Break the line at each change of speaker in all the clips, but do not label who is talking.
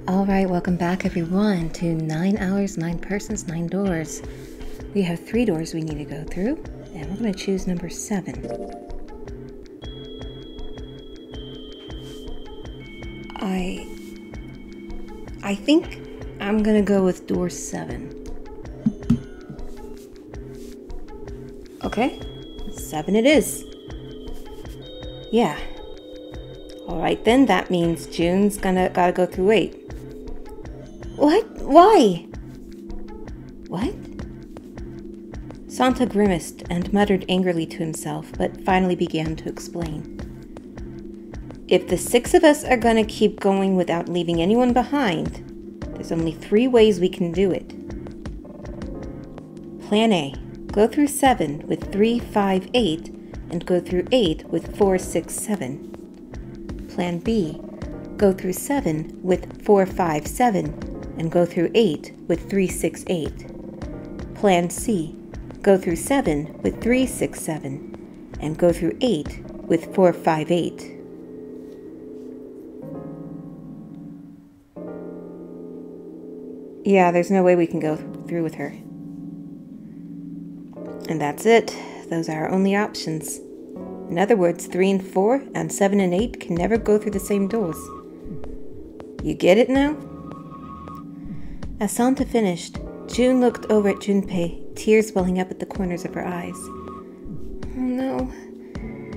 Alright, welcome back everyone to 9 hours, 9 persons, 9 doors. We have 3 doors we need to go through, and we're going to choose number 7. I think I'm going to go with door 7. Okay, 7 it is. Yeah. Alright then, that means June's gotta go through 8. What? Why? What? Santa grimaced and muttered angrily to himself, but finally began to explain. If the 6 of us are gonna keep going without leaving anyone behind, there's only 3 ways we can do it. Plan A. Go through 7 with 3, 5, 8, and go through 8 with 4, 6, 7. Plan B. Go through 7 with 4, 5, 7, and go through 8 with 3, 6, 8. Plan C. Go through 7 with 3, 6, 7, and go through 8 with 4, 5, 8. Yeah, there's no way we can go through with her. And that's it. Those are our only options. In other words, 3 and 4 and 7 and 8 can never go through the same doors. You get it now? As Santa finished, June looked over at Junpei, tears welling up at the corners of her eyes. Oh no.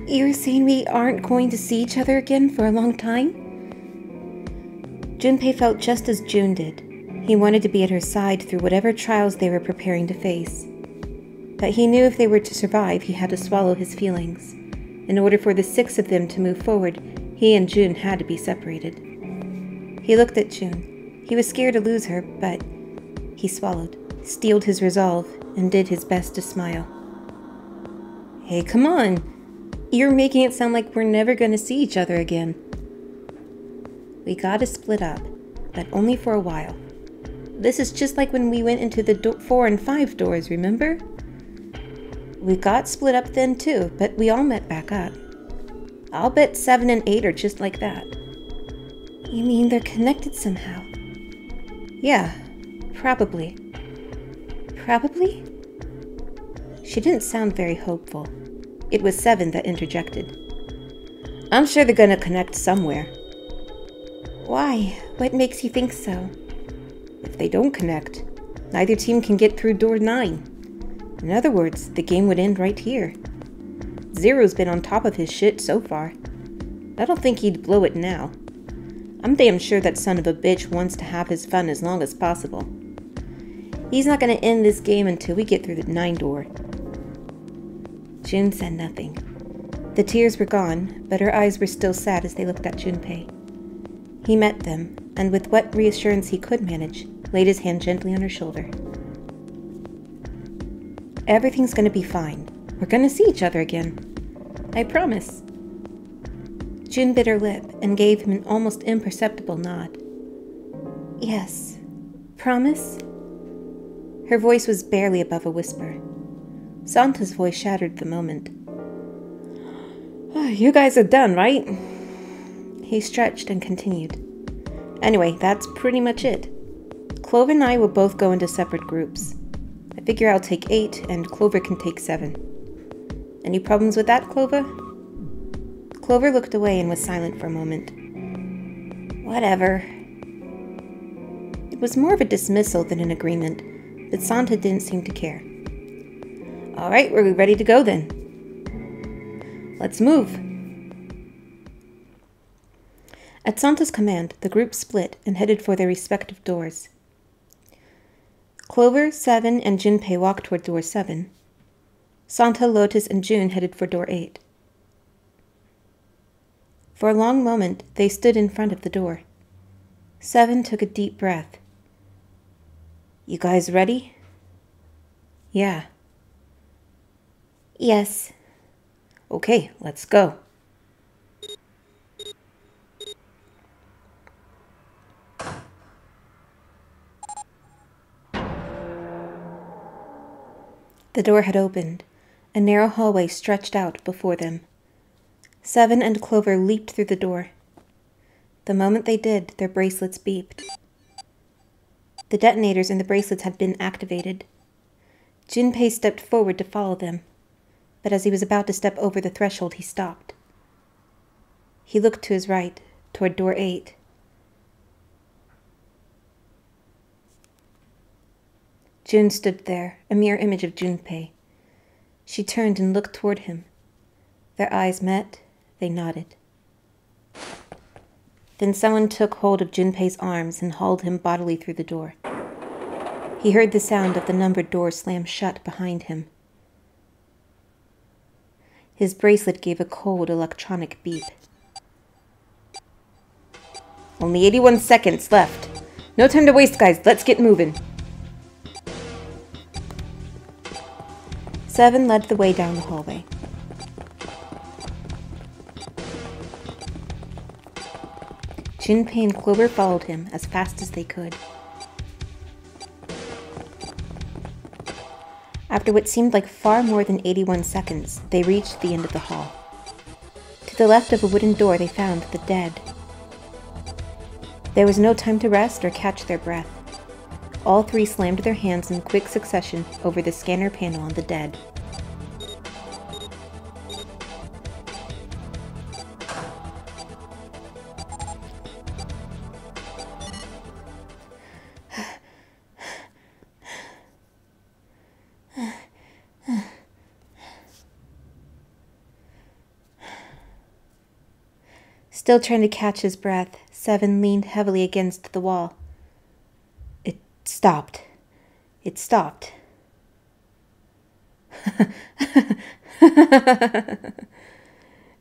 You're saying we aren't going to see each other again for a long time? Junpei felt just as June did. He wanted to be at her side through whatever trials they were preparing to face. But he knew if they were to survive, he had to swallow his feelings. In order for the 6 of them to move forward, he and June had to be separated. He looked at June. He was scared to lose her, but he swallowed, steeled his resolve, and did his best to smile. Hey, come on! You're making it sound like we're never going to see each other again. We gotta split up, but only for a while. This is just like when we went into the 4 and 5 doors, remember? We got split up then too, but we all met back up. I'll bet 7 and 8 are just like that. You mean they're connected somehow? Yeah, probably. Probably? She didn't sound very hopeful. It was 7 that interjected. I'm sure they're gonna connect somewhere. Why? What makes you think so? If they don't connect, neither team can get through door 9. In other words, the game would end right here. Zero's been on top of his shit so far. I don't think he'd blow it now. I'm damn sure that son of a bitch wants to have his fun as long as possible. He's not going to end this game until we get through the 9 door. June said nothing. The tears were gone, but her eyes were still sad as they looked at Junpei. He met them, and with what reassurance he could manage, laid his hand gently on her shoulder. Everything's gonna be fine. We're gonna see each other again. I promise. June bit her lip and gave him an almost imperceptible nod. Yes. Promise? Her voice was barely above a whisper. Santa's voice shattered the moment. Oh, you guys are done, right? He stretched and continued. Anyway, that's pretty much it. Clover and I will both go into separate groups. I figure I'll take 8, and Clover can take 7. Any problems with that, Clover? Clover looked away and was silent for a moment. Whatever. It was more of a dismissal than an agreement, but Santa didn't seem to care. Alright, we're ready to go then. Let's move. At Santa's command, the group split and headed for their respective doors. Clover, 7, and Junpei walked toward door 7. Santa, Lotus, and June headed for door 8. For a long moment, they stood in front of the door. 7 took a deep breath. You guys ready? Yeah. Yes. Okay, let's go. The door had opened. A narrow hallway stretched out before them. 7 and Clover leaped through the door. The moment they did, their bracelets beeped. The detonators in the bracelets had been activated. Junpei stepped forward to follow them, but as he was about to step over the threshold, he stopped. He looked to his right, toward door 8. June stood there, a mirror image of Junpei. She turned and looked toward him. Their eyes met. They nodded. Then someone took hold of Junpei's arms and hauled him bodily through the door. He heard the sound of the numbered door slam shut behind him. His bracelet gave a cold electronic beep.
Only 81 seconds left. No time to waste, guys. Let's get moving.
7 led the way down the hallway. Junpei and Clover followed him as fast as they could. After what seemed like far more than 81 seconds, they reached the end of the hall. To the left of a wooden door, they found the dead. There was no time to rest or catch their breath. All 3 slammed their hands in quick succession over the scanner panel on the dead. Still trying to catch his breath, 7 leaned heavily against the wall. It stopped. It stopped.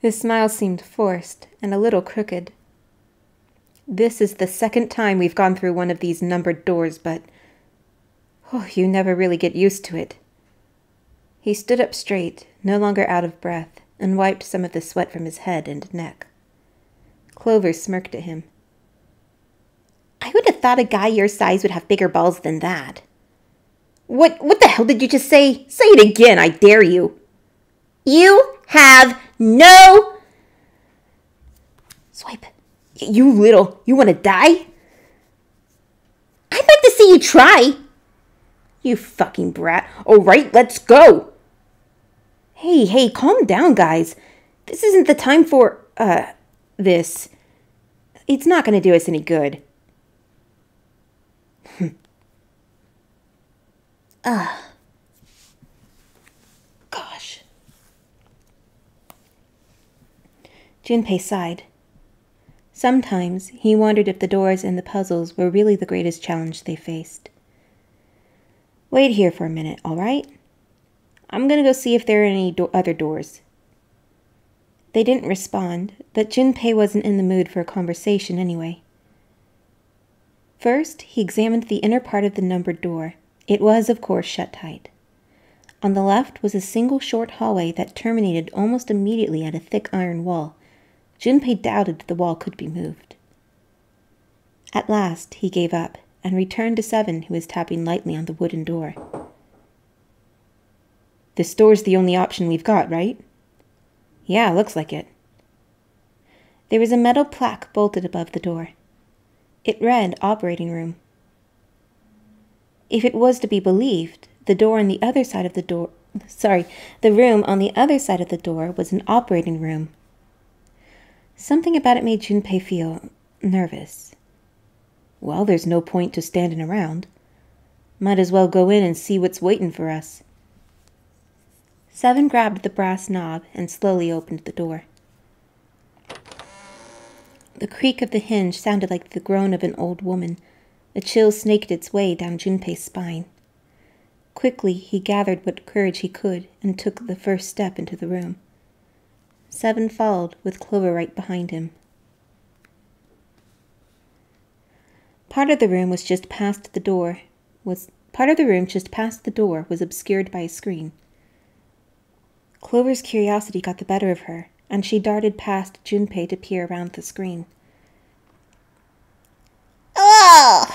His smile seemed forced and a little crooked. This is the 2nd time we've gone through one of these numbered doors, but you never really get used to it. He stood up straight, no longer out of breath, and wiped some of the sweat from his head and neck. Clover smirked at him.
I would have thought a guy your size would have bigger balls than that. What the hell did you just say? Say it again, I dare you. You have no... Swipe. You want to die? I'd like to see you try. You fucking brat. All right, let's go. Hey, calm down, guys. This isn't the time for, this. It's not going to do us any good. Gosh.
Junpei sighed. Sometimes he wondered if the doors and the puzzles were really the greatest challenge they faced. Wait here for a minute, all right? I'm going to go see if there are any other doors. They didn't respond, but Junpei wasn't in the mood for a conversation anyway. First, he examined the inner part of the numbered door. It was, of course, shut tight. On the left was a single short hallway that terminated almost immediately at a thick iron wall. Junpei doubted the wall could be moved. At last, he gave up and returned to 7, who was tapping lightly on the wooden door.
This door's the only option we've got, right?
Yeah, looks like it. There was a metal plaque bolted above the door. It read operating room. If it was to be believed, the room on the other side of the door was an operating room. Something about it made Junpei feel nervous.
Well, there's no point to standing around. Might as well go in and see what's waiting for us.
7 grabbed the brass knob and slowly opened the door. The creak of the hinge sounded like the groan of an old woman. A chill snaked its way down Junpei's spine. Quickly, he gathered what courage he could and took the first step into the room. 7 followed, with Clover right behind him. Part of the room just past the door was obscured by a screen. Clover's curiosity got the better of her, and she darted past Junpei to peer around the screen.
Oh!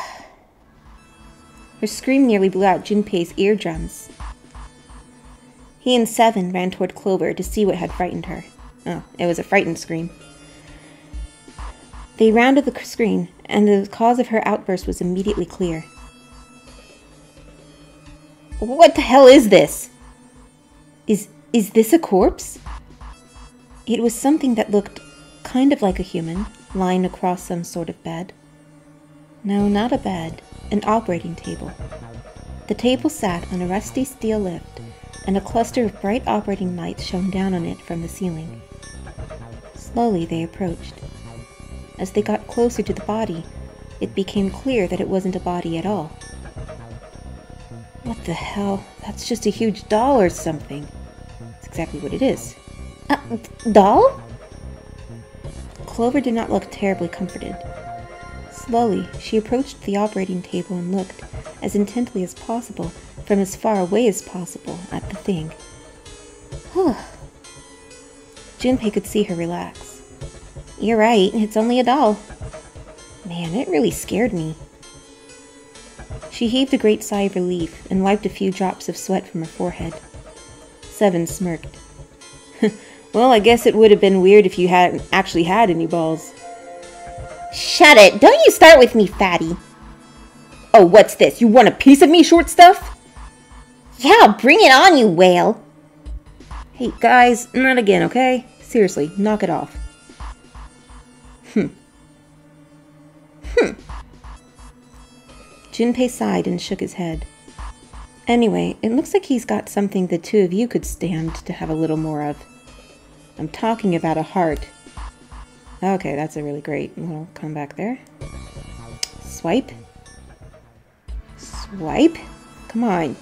Her scream nearly blew out Junpei's eardrums. He and 7 ran toward Clover to see what had frightened her. Oh, it was a frightened scream. They rounded the screen, and the cause of her outburst was immediately clear.
What the hell is this? Is this a corpse?
It was something that looked kind of like a human, lying across some sort of bed. No, not a bed, an operating table. The table sat on a rusty steel lift, and a cluster of bright operating lights shone down on it from the ceiling. Slowly they approached. As they got closer to the body, it became clear that it wasn't a body at all. What the hell? That's just a huge doll or something. That's exactly what it is.
Doll?
Clover did not look terribly comforted. Slowly, she approached the operating table and looked, as intently as possible, from as far away as possible, at the thing. Junpei could see her relax.
You're right, it's only a doll.
Man, it really scared me. She heaved a great sigh of relief and wiped a few drops of sweat from her forehead. Seven smirked. Well, I guess it would have been weird if you hadn't actually had any balls.
Shut it! Don't you start with me, fatty. Oh, what's this? You want a piece of me, short stuff? Yeah, bring it on, you whale.
Hey, guys, not again, okay? Seriously, knock it off. Junpei sighed and shook his head. Anyway, it looks like he's got something the two of you could stand to have a little more of. I'm talking about a heart. Okay, that's a really great little comeback there. Swipe. Swipe? Come on.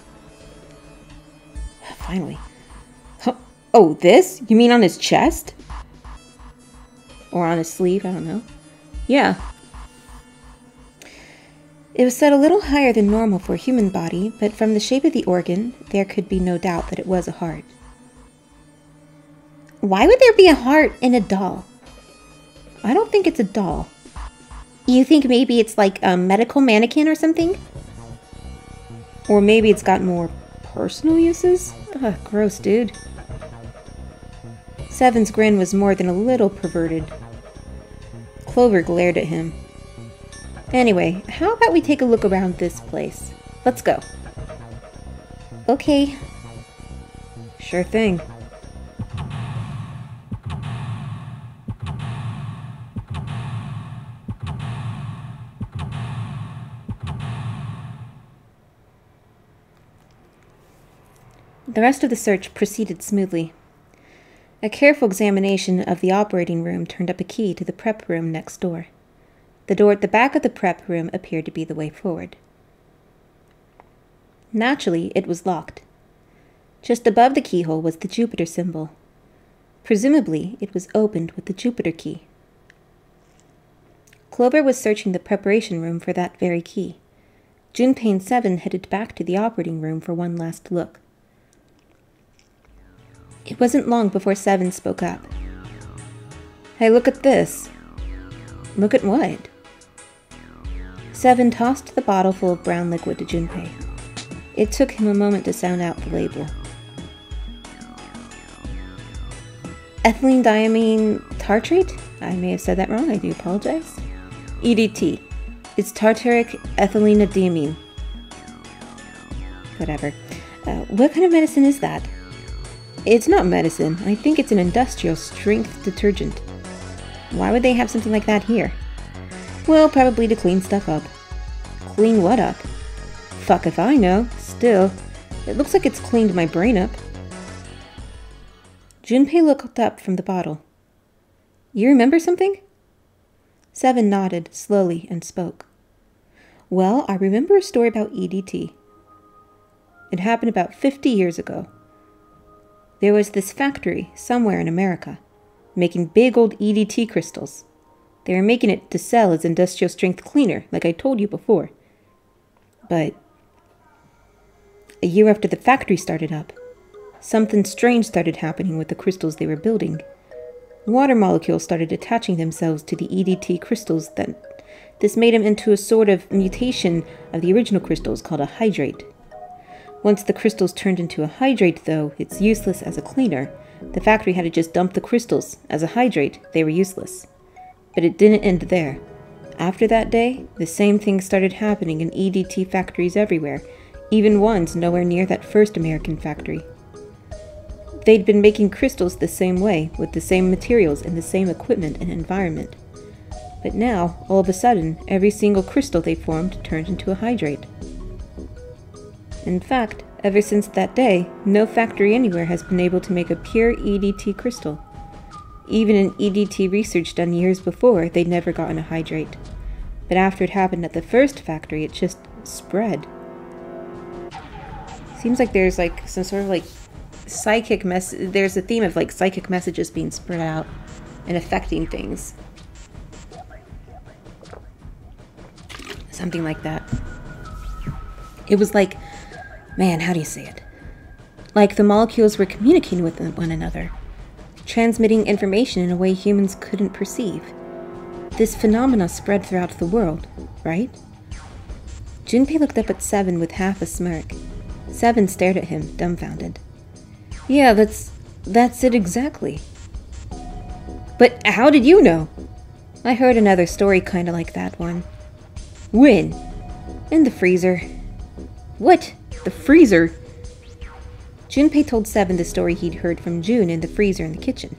Finally. Oh, this? You mean on his chest? Or on his sleeve? I don't know. Yeah. It was set a little higher than normal for a human body, but from the shape of the organ, there could be no doubt that it was a heart.
Why would there be a heart in a doll?
I don't think it's a doll.
You think maybe it's like a medical mannequin or something?
Or maybe it's got more personal uses? Ugh, gross, dude. Seven's grin was more than a little perverted. Clover glared at him. Anyway, how about we take a look around this place? Let's go.
Okay.
Sure thing. The rest of the search proceeded smoothly. A careful examination of the operating room turned up a key to the prep room next door. The door at the back of the prep room appeared to be the way forward. Naturally, it was locked. Just above the keyhole was the Jupiter symbol. Presumably, it was opened with the Jupiter key. Clover was searching the preparation room for that very key. Junpei and Seven headed back to the operating room for one last look. It wasn't long before Seven spoke up. Hey, look at this. Look at what? Seven tossed the bottle full of brown liquid to Junpei. It took him a moment to sound out the label. Ethylene diamine tartrate? I may have said that wrong, I do apologize. EDT. It's tartaric ethylene diamine. Whatever. What kind of medicine is that? It's not medicine. I think it's an industrial strength detergent. Why would they have something like that here? Well, probably to clean stuff up. Clean what up? Fuck if I know. Still, it looks like it's cleaned my brain up. Junpei looked up from the bottle. You remember something? Seven nodded slowly and spoke. Well, I remember a story about EDT. It happened about 50 years ago. There was this factory somewhere in America, making big old EDT crystals. They were making it to sell as industrial strength cleaner, like I told you before. But a year after the factory started up, something strange started happening with the crystals they were building. Water molecules started attaching themselves to the EDT crystals. This made them into a sort of mutation of the original crystals called a hydrate. Once the crystals turned into a hydrate, though, it's useless as a cleaner. The factory had to just dump the crystals. As a hydrate, they were useless. But it didn't end there. After that day, the same thing started happening in EDT factories everywhere. even ones nowhere near that first American factory. They'd been making crystals the same way, with the same materials and the same equipment and environment. But now, all of a sudden, every single crystal they formed turned into a hydrate. In fact, ever since that day, no factory anywhere has been able to make a pure EDT crystal. Even in EDT research done years before, they'd never gotten a hydrate. But after it happened at the first factory, it just spread. Seems like there's like some sort of like psychic there's a theme of like psychic messages being spread out and affecting things. Something like that. It was like, man, how do you say it? Like the molecules were communicating with one another, transmitting information in a way humans couldn't perceive. This phenomena spread throughout the world, right? Junpei looked up at Seven with half a smirk. Seven stared at him, dumbfounded. Yeah, that's it exactly. But how did you know? I heard another story kinda like that one. When? In the freezer. What? The freezer? Junpei told Seven the story he'd heard from June in the freezer in the kitchen.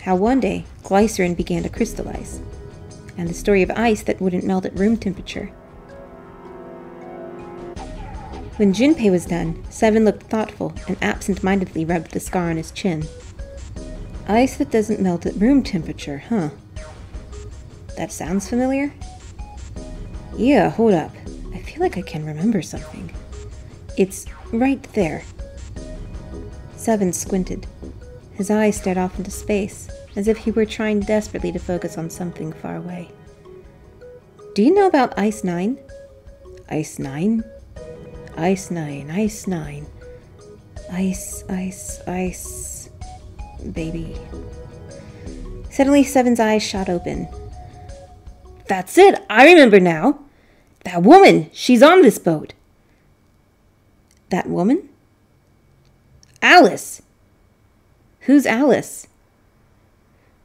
How one day, glycerin began to crystallize, and the story of ice that wouldn't melt at room temperature. When Junpei was done, Seven looked thoughtful and absent-mindedly rubbed the scar on his chin. Ice that doesn't melt at room temperature, huh? That sounds familiar? Yeah, hold up. I feel like I can remember something. It's right there. Seven squinted. His eyes stared off into space, as if he were trying desperately to focus on something far away. Do you know about Ice 9? Ice 9? Ice 9, Ice 9. Ice, baby. Suddenly, Seven's eyes shot open. That's it! I remember now! That woman! She's on this boat! That woman? Alice! Who's Alice?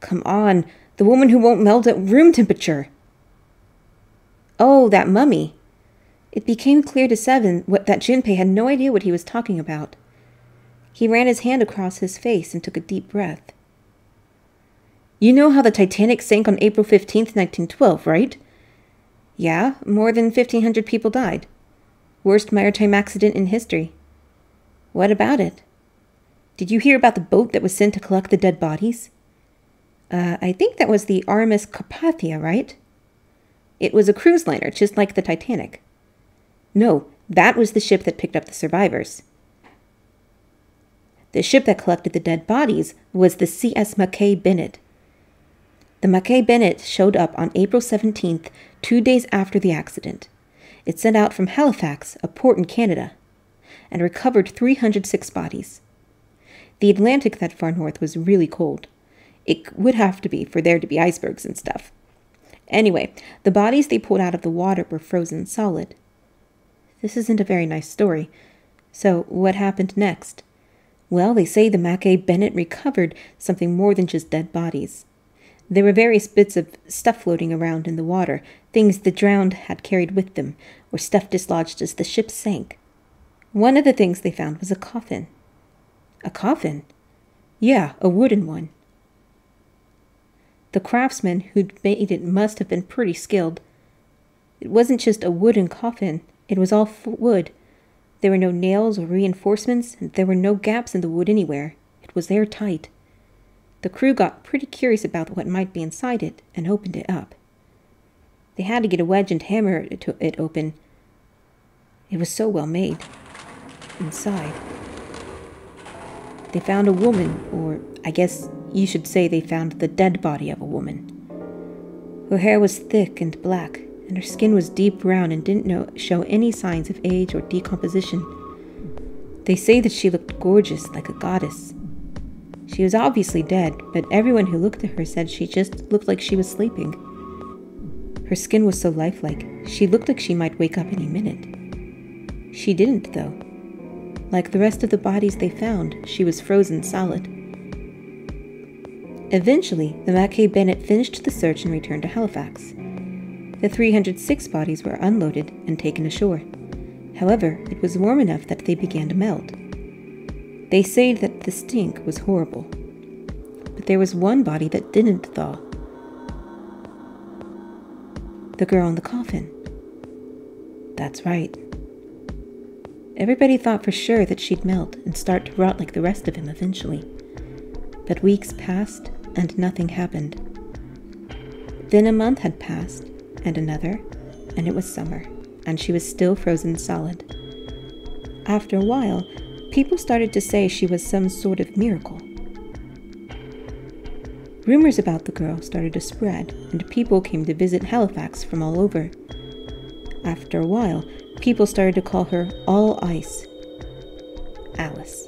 Come on, the woman who won't melt at room temperature. Oh, that mummy. It became clear to Seven that Junpei had no idea what he was talking about. He ran his hand across his face and took a deep breath. You know how the Titanic sank on April 15th, 1912, right? Yeah, more than 1,500 people died. Worst maritime accident in history. What about it? Did you hear about the boat that was sent to collect the dead bodies? I think that was the RMS Carpathia, right? It was a cruise liner, just like the Titanic. No, that was the ship that picked up the survivors. The ship that collected the dead bodies was the CS Mackay Bennett. The Mackay Bennett showed up on April 17th, 2 days after the accident. It set out from Halifax, a port in Canada, and recovered 306 bodies. The Atlantic that far north was really cold. It would have to be for there to be icebergs and stuff. Anyway, the bodies they pulled out of the water were frozen solid. This isn't a very nice story. So what happened next? Well, they say the Mackay Bennett recovered something more than just dead bodies. There were various bits of stuff floating around in the water, things the drowned had carried with them, or stuff dislodged as the ship sank. One of the things they found was a coffin. A coffin? Yeah, a wooden one. The craftsman who'd made it must have been pretty skilled. It wasn't just a wooden coffin, it was all wood. There were no nails or reinforcements, and there were no gaps in the wood anywhere. It was airtight. The crew got pretty curious about what might be inside it, and opened it up. They had to get a wedge and hammer it open. It was so well made. Inside, they found a woman, or I guess you should say they found the dead body of a woman. Her hair was thick and black, and her skin was deep brown and didn't show any signs of age or decomposition. They say that she looked gorgeous, like a goddess. She was obviously dead, but everyone who looked at her said she just looked like she was sleeping. Her skin was so lifelike, she looked like she might wake up any minute. She didn't, though. Like the rest of the bodies they found, she was frozen solid. Eventually, the Mackay Bennett finished the search and returned to Halifax. The 306 bodies were unloaded and taken ashore. However, it was warm enough that they began to melt. They say that the stink was horrible, but there was one body that didn't thaw. The girl in the coffin. That's right. Everybody thought for sure that she'd melt and start to rot like the rest of him eventually. But weeks passed and nothing happened. Then a month had passed, and another, and it was summer, and she was still frozen solid. After a while, people started to say she was some sort of miracle. Rumors about the girl started to spread, and people came to visit Halifax from all over. After a while, people started to call her All Ice, Alice.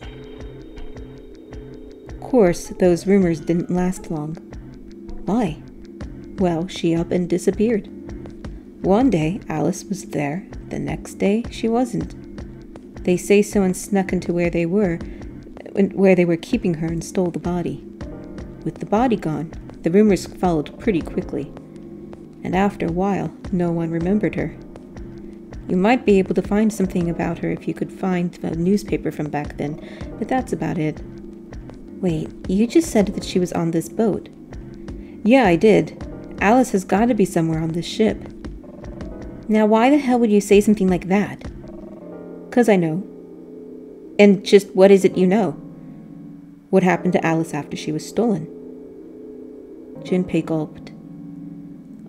Of course, those rumors didn't last long. Why? Well, she up and disappeared. One day, Alice was there. The next day, she wasn't. They say someone snuck into where they were keeping her and stole the body. With the body gone, the rumors followed pretty quickly. And after a while, no one remembered her. You might be able to find something about her if you could find a newspaper from back then, but that's about it. Wait, you just said that she was on this boat. Yeah, I did. Alice has got to be somewhere on this ship. Now, why the hell would you say something like that? 'Cause I know. And just what is it you know? What happened to Alice after she was stolen? Junpei gulped.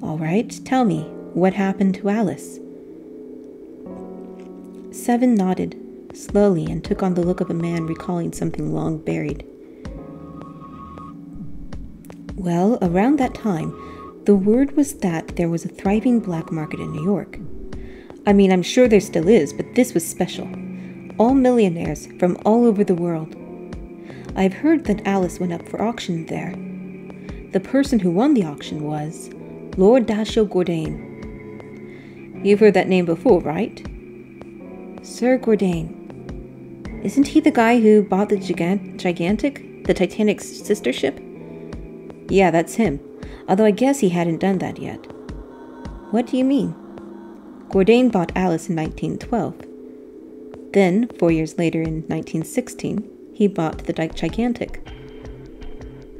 All right, tell me, what happened to Alice? Seven nodded, slowly, and took on the look of a man recalling something long buried. Well, around that time, the word was that there was a thriving black market in New York. I mean, I'm sure there still is, but this was special. All millionaires from all over the world. I've heard that Alice went up for auction there. The person who won the auction was Lord Dashiell Gordain. You've heard that name before, right? Sir Gordain. Isn't he the guy who bought the Gigantic, the Titanic's sister ship? Yeah, that's him. Although I guess he hadn't done that yet. What do you mean? Gordain bought Alice in 1912. Then, 4 years later in 1916, he bought the Gigantic.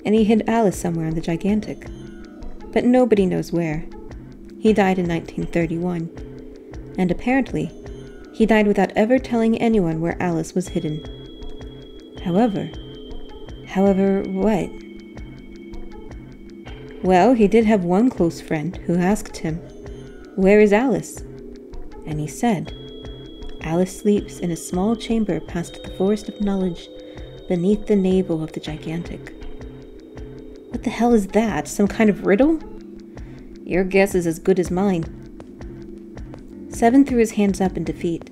And he hid Alice somewhere on the Gigantic. But nobody knows where. He died in 1931. And apparently, he died without ever telling anyone where Alice was hidden. However, what? Well, he did have one close friend who asked him, "Where is Alice?" And he said, "Alice sleeps in a small chamber past the forest of knowledge, beneath the navel of the Gigantic." What the hell is that? Some kind of riddle? Your guess is as good as mine. Seven threw his hands up in defeat.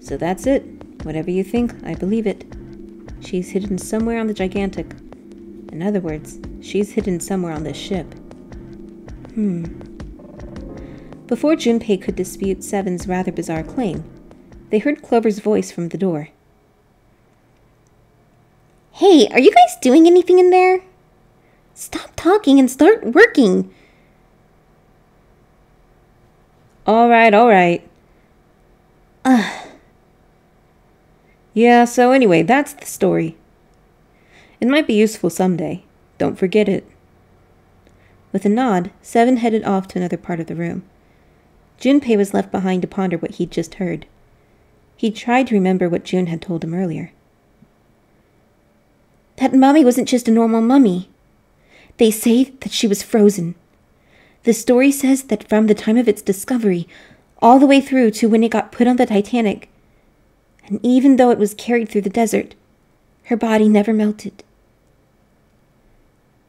So that's it. Whatever you think, I believe it. She's hidden somewhere on the Gigantic. In other words, she's hidden somewhere on this ship. Before Junpei could dispute Seven's rather bizarre claim, they heard Clover's voice from the door.
Hey, are you guys doing anything in there? Stop talking and start working.
All right. Yeah, so anyway, that's the story. It might be useful someday. Don't forget it. With a nod, Seven headed off to another part of the room. Junpei was left behind to ponder what he'd just heard. He tried to remember what June had told him earlier.
That mummy wasn't just a normal mummy. They say that she was frozen. The story says that from the time of its discovery, all the way through to when it got put on the Titanic, and even though it was carried through the desert, her body never melted.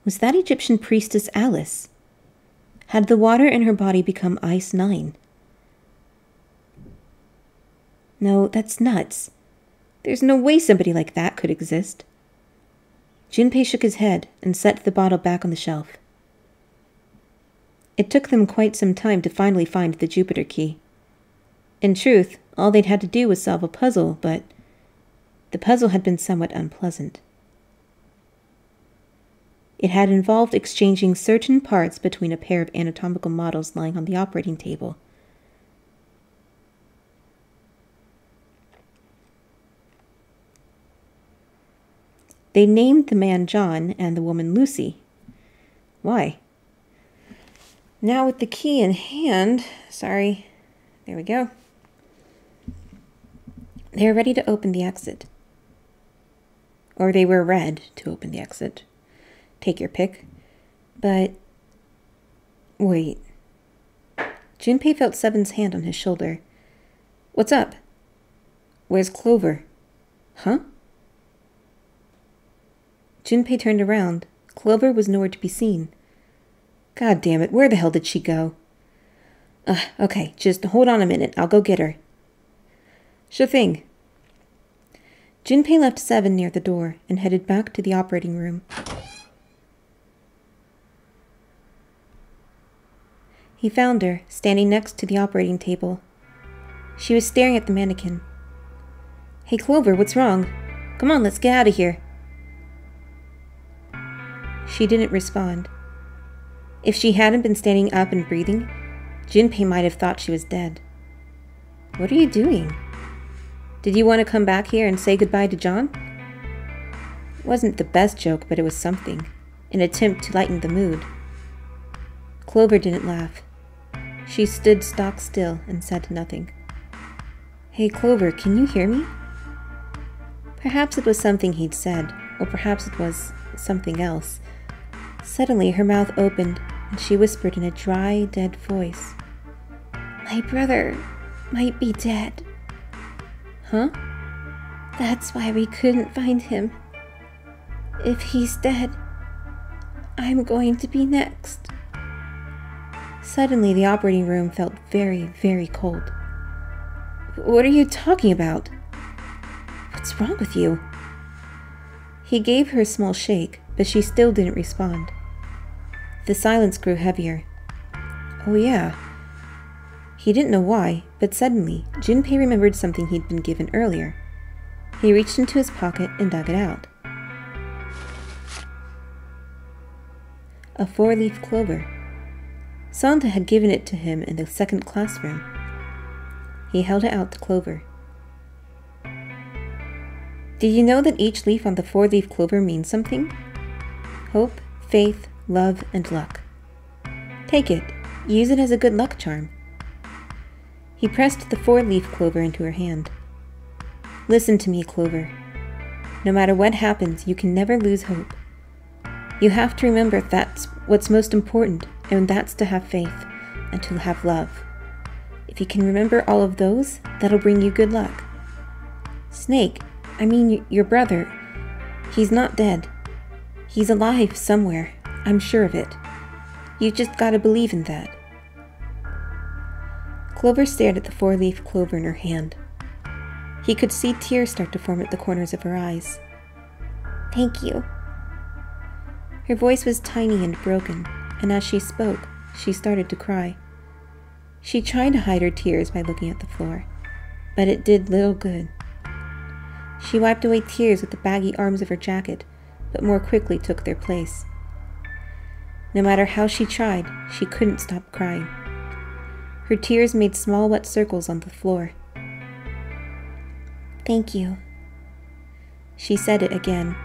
Was that Egyptian priestess Alice? Had the water in her body become Ice 9? No, that's nuts. There's no way somebody like that could exist. Junpei shook his head and set the bottle back on the shelf. It took them quite some time to finally find the Jupiter key. In truth, all they'd had to do was solve a puzzle, but the puzzle had been somewhat unpleasant. It had involved exchanging certain parts between a pair of anatomical models lying on the operating table. They named the man John and the woman Lucy. Why? Now with the key in hand, there we go. They were ready to open the exit. Or they were read to open the exit. Take your pick. But, wait. Junpei felt Seven's hand on his shoulder. What's up? Where's Clover? Huh? Junpei turned around. Clover was nowhere to be seen. God damn it, where the hell did she go? Okay, just hold on a minute. I'll go get her. Sure thing. Junpei left Seven near the door and headed back to the operating room. He found her, standing next to the operating table. She was staring at the mannequin. Hey, Clover, what's wrong? Come on, let's get out of here. She didn't respond. If she hadn't been standing up and breathing, Junpei might have thought she was dead. What are you doing? Did you want to come back here and say goodbye to John? It wasn't the best joke, but it was something, an attempt to lighten the mood. Clover didn't laugh. She stood stock still and said nothing. Hey, Clover, can you hear me? Perhaps it was something he'd said, or perhaps it was something else. Suddenly, her mouth opened, and she whispered in a dry, dead voice. My brother might be dead. Huh? That's why we couldn't find him. If he's dead, I'm going to be next. Suddenly, the operating room felt very, very cold. What are you talking about? What's wrong with you? He gave her a small shake, but she still didn't respond. The silence grew heavier. Oh yeah. He didn't know why, but suddenly, Junpei remembered something he'd been given earlier. He reached into his pocket and dug it out. A 4-leaf clover. Santa had given it to him in the second classroom. He held it out to Clover. Did you know that each leaf on the 4-leaf clover means something? Hope, faith, love, and luck. Take it. Use it as a good luck charm. He pressed the 4-leaf clover into her hand. Listen to me, Clover. No matter what happens, you can never lose hope. You have to remember that's what's most important, and that's to have faith and to have love. If you can remember all of those, that'll bring you good luck. Snake, your brother, he's not dead. He's alive somewhere. I'm sure of it. You just gotta believe in that. Clover stared at the 4-leaf clover in her hand. He could see tears start to form at the corners of her eyes. Thank you. Her voice was tiny and broken, and as she spoke, she started to cry. She tried to hide her tears by looking at the floor, but it did little good. She wiped away tears with the baggy arms of her jacket, but more quickly took their place. No matter how she tried, she couldn't stop crying. Her tears made small wet circles on the floor. Thank you. She said it again.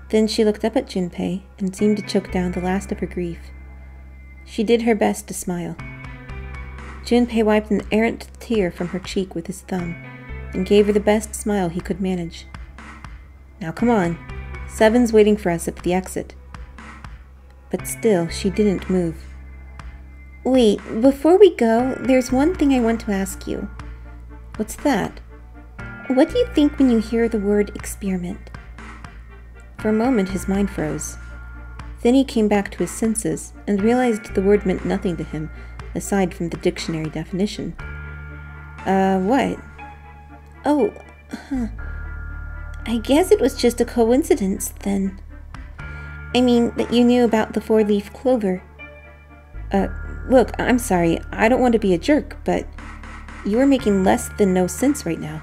Then she looked up at Junpei and seemed to choke down the last of her grief. She did her best to smile. Junpei wiped an errant tear from her cheek with his thumb and gave her the best smile he could manage. Now come on. Seven's waiting for us at the exit. But still, she didn't move. Wait, before we go, there's one thing I want to ask you. What's that? What do you think when you hear the word experiment? For a moment, his mind froze. Then he came back to his senses and realized the word meant nothing to him aside from the dictionary definition. What? Oh, I guess it was just a coincidence, then. That you knew about the 4-leaf clover. Look, I'm sorry, I don't want to be a jerk, but you are making less than no sense right now.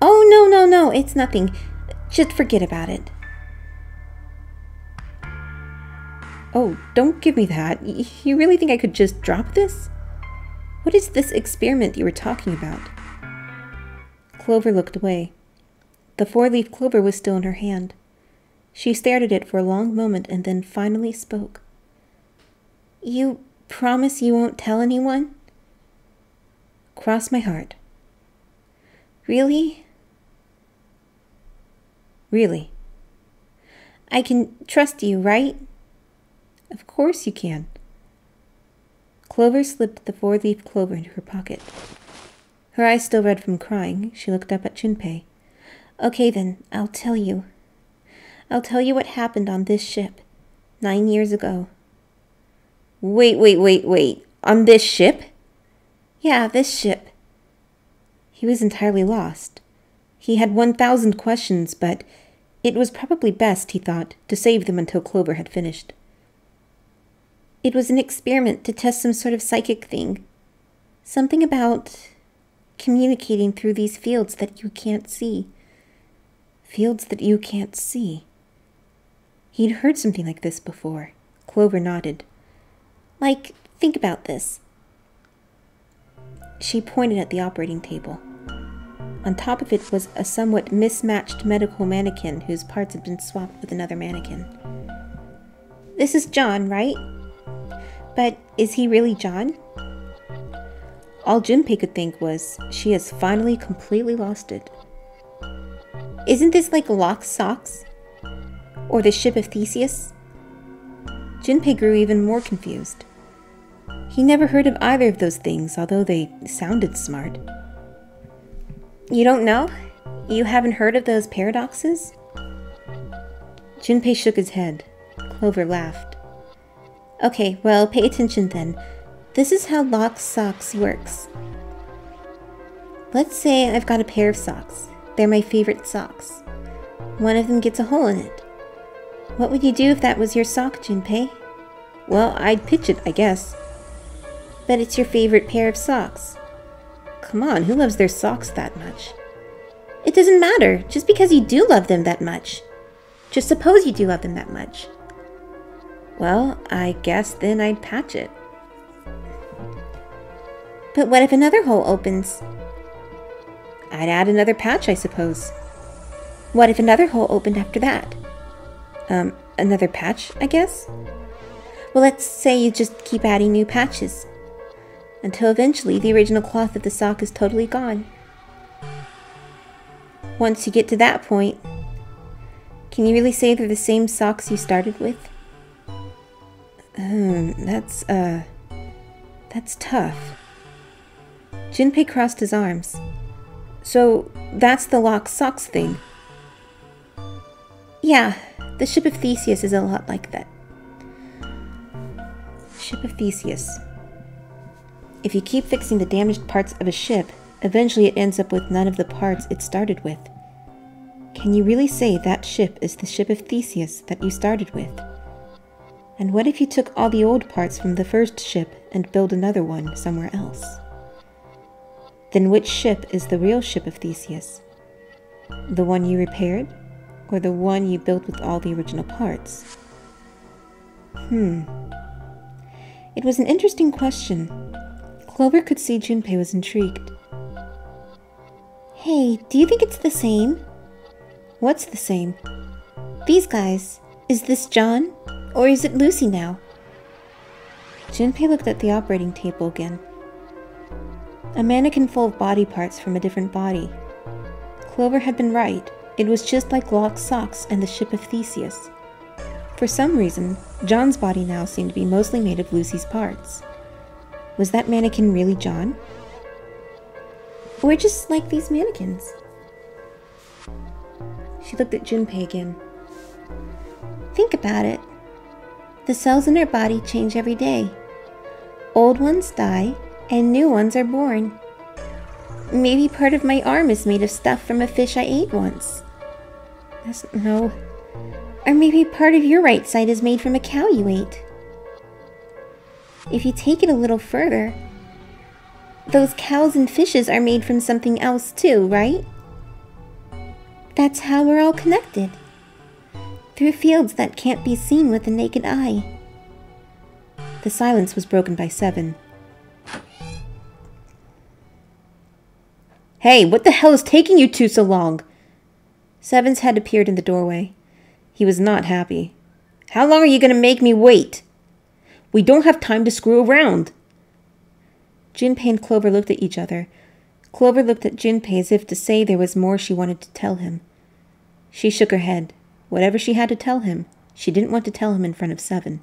Oh, no, it's nothing. Just forget about it. Oh, don't give me that. You really think I could just drop this? What is this experiment you were talking about? Clover looked away. The four-leaf clover was still in her hand. She stared at it for a long moment and then finally spoke. "You promise you won't tell anyone?" "Cross my heart." "Really?" "Really." "I can trust you, right?" "Of course you can." Clover slipped the four-leaf clover into her pocket. Her eyes still red from crying, she looked up at Junpei. "Okay then, I'll tell you. I'll tell you what happened on this ship, 9 years ago." Wait. On this ship?" "Yeah, this ship." He was entirely lost. He had 1,000 questions, but it was probably best, he thought, to save them until Clover had finished. "It was an experiment to test some sort of psychic thing. Something about communicating through these fields that you can't see." Fields that you can't see. He'd heard something like this before. Clover nodded. "Like, think about this." She pointed at the operating table. On top of it was a somewhat mismatched medical mannequin whose parts had been swapped with another mannequin. "This is John, right? But is he really John?" All Junpei could think was, she has finally completely lost it. "Isn't this like Locke's socks? Or the ship of Theseus?" Junpei grew even more confused. He never heard of either of those things, although they sounded smart. "You don't know? You haven't heard of those paradoxes?" Junpei shook his head. Clover laughed. "Okay, well, pay attention then. This is how Locke's socks works. Let's say I've got a pair of socks. They're my favorite socks. One of them gets a hole in it. What would you do if that was your sock, Junpei?" "Well, I'd pitch it, I guess." "But it's your favorite pair of socks." "Come on, who loves their socks that much?" "It doesn't matter, just because you do love them that much. Just suppose you do love them that much." "Well, I guess then I'd patch it." "But what if another hole opens?" "I'd add another patch, I suppose." "What if another hole opened after that?" Another patch, I guess?" "Well, let's say you just keep adding new patches, until eventually the original cloth of the sock is totally gone. Once you get to that point, can you really say they're the same socks you started with?" That's tough." Junpei crossed his arms. "So, that's the Locke socks thing?" "Yeah, the ship of Theseus is a lot like that." Ship of Theseus. If you keep fixing the damaged parts of a ship, eventually it ends up with none of the parts it started with. Can you really say that ship is the ship of Theseus that you started with? And what if you took all the old parts from the first ship and built another one somewhere else? Then which ship is the real ship of Theseus? The one you repaired? Or the one you built with all the original parts? It was an interesting question. Clover could see Junpei was intrigued. "Hey, do you think it's the same?" "What's the same?" "These guys. Is this John? Or is it Lucy now?" Junpei looked at the operating table again. A mannequin full of body parts from a different body. Clover had been right. It was just like Locke's socks and the ship of Theseus. For some reason, John's body now seemed to be mostly made of Lucy's parts. Was that mannequin really John? Or just like these mannequins? She looked at Junpei again. "Think about it. The cells in our body change every day. Old ones die, and new ones are born. Maybe part of my arm is made of stuff from a fish I ate once. No. Or maybe part of your right side is made from a cow you ate. If you take it a little further, those cows and fishes are made from something else too, right? That's how we're all connected. Through fields that can't be seen with the naked eye." The silence was broken by Seven. "Hey, what the hell is taking you two so long?" Seven's head appeared in the doorway. He was not happy. How long are you going to make me wait? We don't have time to screw around. Junpei and Clover looked at each other. Clover looked at Junpei as if to say there was more she wanted to tell him. She shook her head. Whatever she had to tell him, she didn't want to tell him in front of Seven.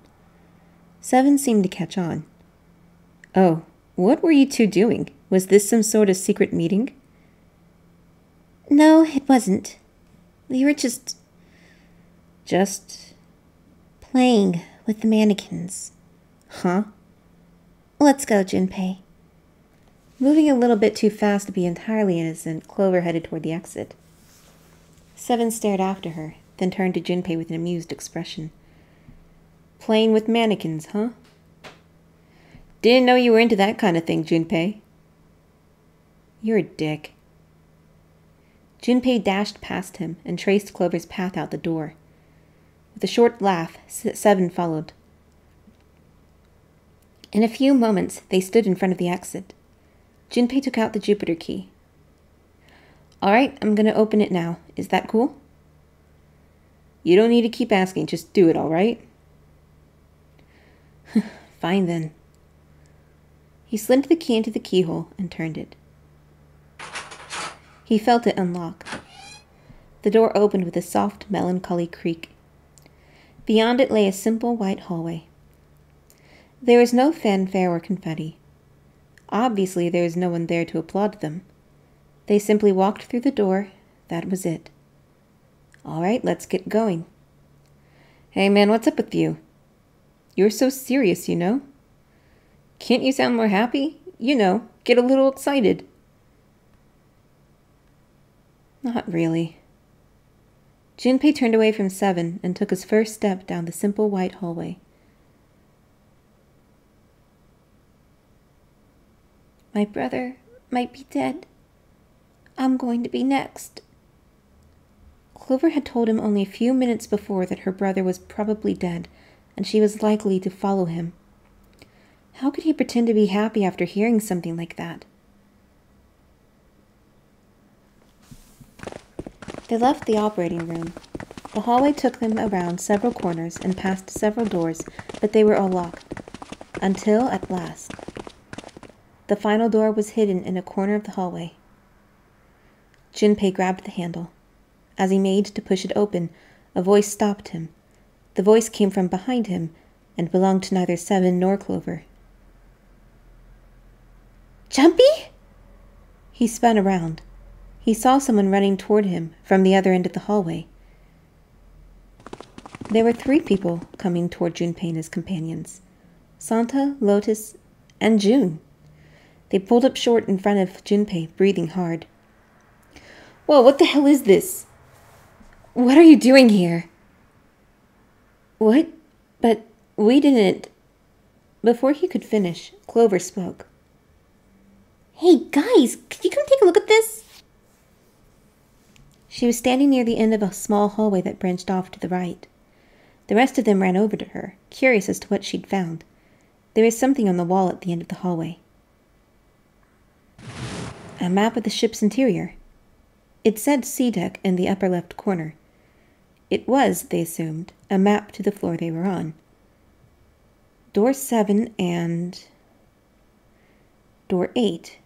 Seven seemed to catch on. Oh, what were you two doing? Was this some sort of secret meeting?
No, it wasn't. We were just playing with the mannequins.
Huh?
Let's go, Junpei.
Moving a little bit too fast to be entirely innocent, Clover headed toward the exit. Seven stared after her, then turned to Junpei with an amused expression. Playing with mannequins, huh? Didn't know you were into that kind of thing, Junpei. You're a dick. Junpei dashed past him and traced Clover's path out the door. With a short laugh, Seven followed. In a few moments, they stood in front of the exit. Junpei took out the Jupiter key. All right, I'm going to open it now. Is that cool? You don't need to keep asking. Just do it, all right? Fine, then. He slid the key into the keyhole and turned it. He felt it unlock. The door opened with a soft, melancholy creak. Beyond it lay a simple white hallway. There was no fanfare or confetti. Obviously, there was no one there to applaud them. They simply walked through the door. That was it. All right, let's get going. Hey, man, what's up with you? You're so serious, you know? Can't you sound more happy? You know, get a little excited. Not really. Junpei turned away from Seven and took his first step down the simple white hallway.
My brother might be dead. I'm going to be next.
Clover had told him only a few minutes before that her brother was probably dead, and she was likely to follow him. How could he pretend to be happy after hearing something like that? They left the operating room. The hallway took them around several corners and past several doors, but they were all locked. Until, at last, the final door was hidden in a corner of the hallway. Junpei grabbed the handle. As he made to push it open, a voice stopped him. The voice came from behind him and belonged to neither Seven nor Clover.
Junpei?
He spun around. He saw someone running toward him from the other end of the hallway. There were 3 people coming toward Junpei and his companions. Santa, Lotus, and June. They pulled up short in front of Junpei, breathing hard. Whoa, what the hell is this? What are you doing here? What? But we didn't... Before he could finish, Clover spoke.
Hey, guys, could you come take a look at this?
She was standing near the end of a small hallway that branched off to the right. The rest of them ran over to her, curious as to what she'd found. There was something on the wall at the end of the hallway. A map of the ship's interior. It said Sea Deck in the upper left corner. It was, they assumed, a map to the floor they were on. Door 7 and... Door 8.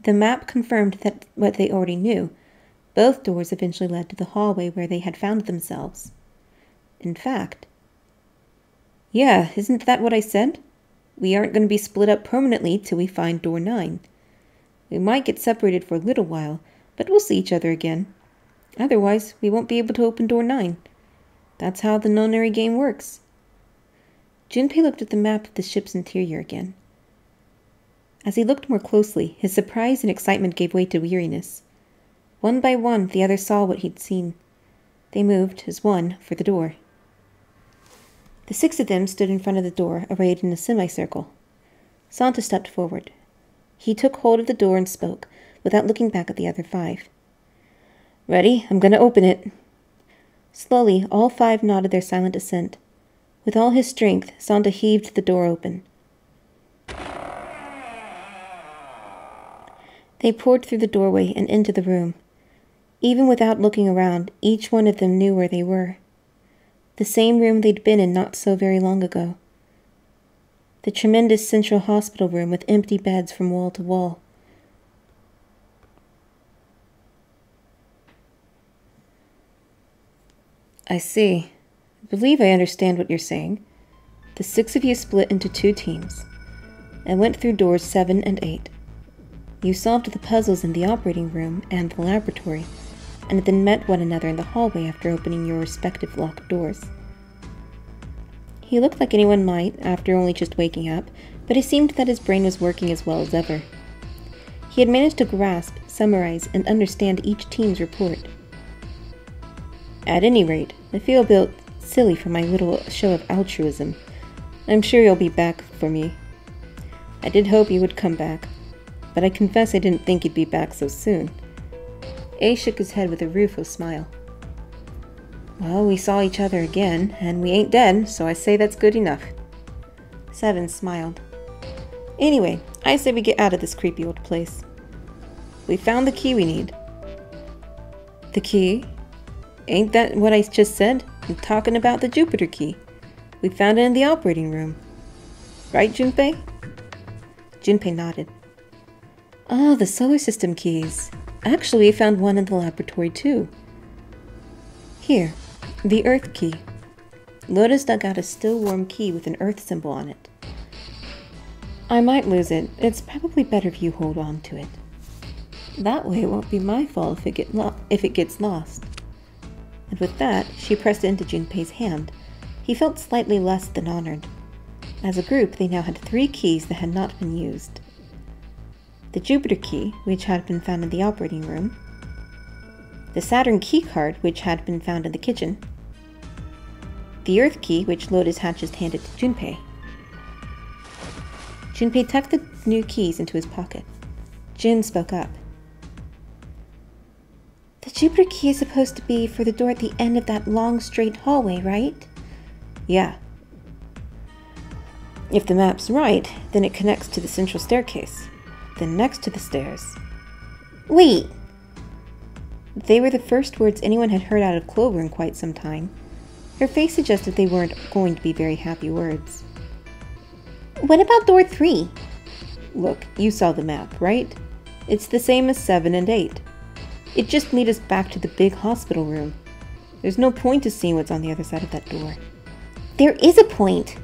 The map confirmed that what they already knew. Both doors eventually led to the hallway where they had found themselves. In fact... Yeah, isn't that what I said? We aren't going to be split up permanently till we find door 9. We might get separated for a little while, but we'll see each other again. Otherwise, we won't be able to open door 9. That's how the nonary game works. Junpei looked at the map of the ship's interior again. As he looked more closely, his surprise and excitement gave way to weariness. One by one, the others saw what he'd seen. They moved, as one, for the door. The 6 of them stood in front of the door, arrayed in a semicircle. Santa stepped forward. He took hold of the door and spoke, without looking back at the other 5. Ready? I'm going to open it. Slowly, all 5 nodded their silent assent. With all his strength, Santa heaved the door open. They poured through the doorway and into the room. Even without looking around, each one of them knew where they were. The same room they'd been in not so very long ago. The tremendous central hospital room with empty beds from wall to wall. I see. I believe I understand what you're saying. The 6 of you split into 2 teams and went through doors 7 and 8. You solved the puzzles in the operating room and the laboratory, and then met one another in the hallway after opening your respective locked doors. He looked like anyone might, after only just waking up, but it seemed that his brain was working as well as ever. He had managed to grasp, summarize, and understand each team's report. At any rate, I feel a bit silly for my little show of altruism. I'm sure you'll be back for me. I did hope you would come back, but I confess I didn't think you'd be back so soon. A shook his head with a rueful smile. Well, we saw each other again, and we ain't dead, so I say that's good enough. 7 smiled. Anyway, I say we get out of this creepy old place. We found the key we need. The key? Ain't that what I just said? I'm talking about the Jupiter key. We found it in the operating room. Right, Junpei? Junpei nodded. Oh, the solar system keys. Actually, we found one in the laboratory, too. Here, the Earth key. Lotus dug out a still warm key with an Earth symbol on it. I might lose it. It's probably better if you hold on to it. That way it won't be my fault if it gets lost. And with that, she pressed it into Junpei's hand. He felt slightly less than honored. As a group, they now had 3 keys that had not been used. The Jupiter key, which had been found in the operating room. The Saturn key card, which had been found in the kitchen. The Earth key, which Lotus had just handed to Junpei. Junpei tucked the new keys into his pocket. Jin spoke up. The Jupiter key is supposed to be for the door at the end of that long, straight hallway, right? Yeah. If the map's right, then it connects to the central staircase. Then next to the stairs. Wait! They were the first words anyone had heard out of Clover in quite some time. Her face suggested they weren't going to be very happy words. What about door 3? Look, you saw the map, right? It's the same as 7 and 8. It just leads us back to the big hospital room. There's no point to seeing what's on the other side of that door. There is a point.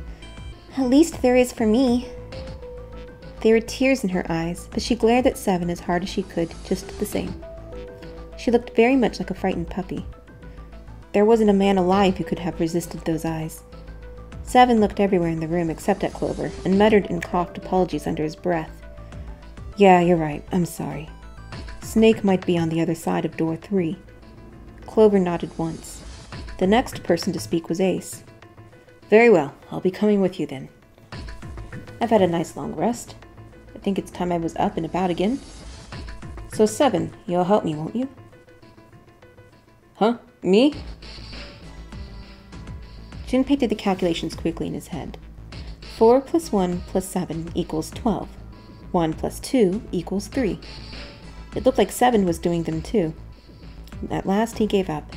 At least there is for me. There were tears in her eyes, but she glared at 7 as hard as she could, just the same. She looked very much like a frightened puppy. There wasn't a man alive who could have resisted those eyes. 7 looked everywhere in the room except at Clover, and muttered and coughed apologies under his breath. Yeah, you're right. I'm sorry. Snake might be on the other side of door 3. Clover nodded once. The next person to speak was Ace. Very well. I'll be coming with you then. I've had a nice long rest. I think it's time I was up and about again. So 7, you'll help me, won't you? Huh? Me? Junpei did the calculations quickly in his head. 4 plus 1 plus 7 equals 12. 1 plus 2 equals 3. It looked like 7 was doing them too. At last he gave up.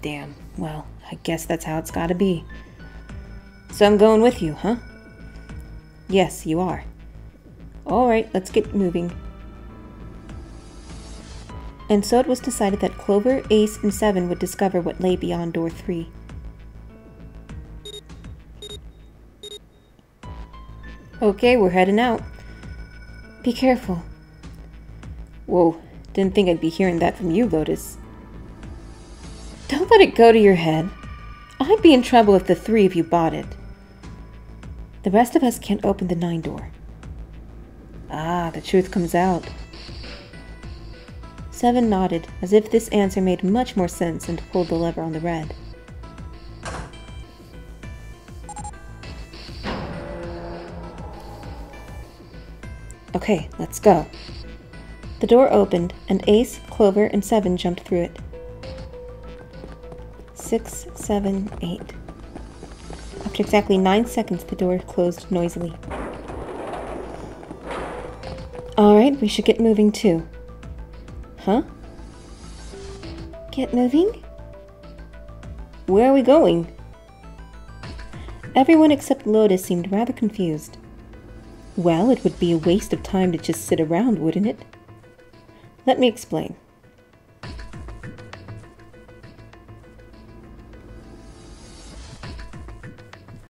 Damn, well, I guess that's how it's gotta be. So I'm going with you, huh? Yes, you are. Alright, let's get moving. And so it was decided that Clover, Ace, and 7 would discover what lay beyond door 3. Okay, we're heading out. Be careful. Whoa, didn't think I'd be hearing that from you, Lotus. Don't let it go to your head. I'd be in trouble if the 3 of you bought it. The rest of us can't open the 9 door. Ah, the truth comes out. 7 nodded, as if this answer made much more sense, and pulled the lever on the red. Okay, let's go. The door opened, and Ace, Clover, and 7 jumped through it. 6, 7, 8. After exactly 9 seconds, the door closed noisily. Alright, we should get moving too. Huh?
Get moving?
Where are we going? Everyone except Lotus seemed rather confused. Well, it would be a waste of time to just sit around, wouldn't it? Let me explain.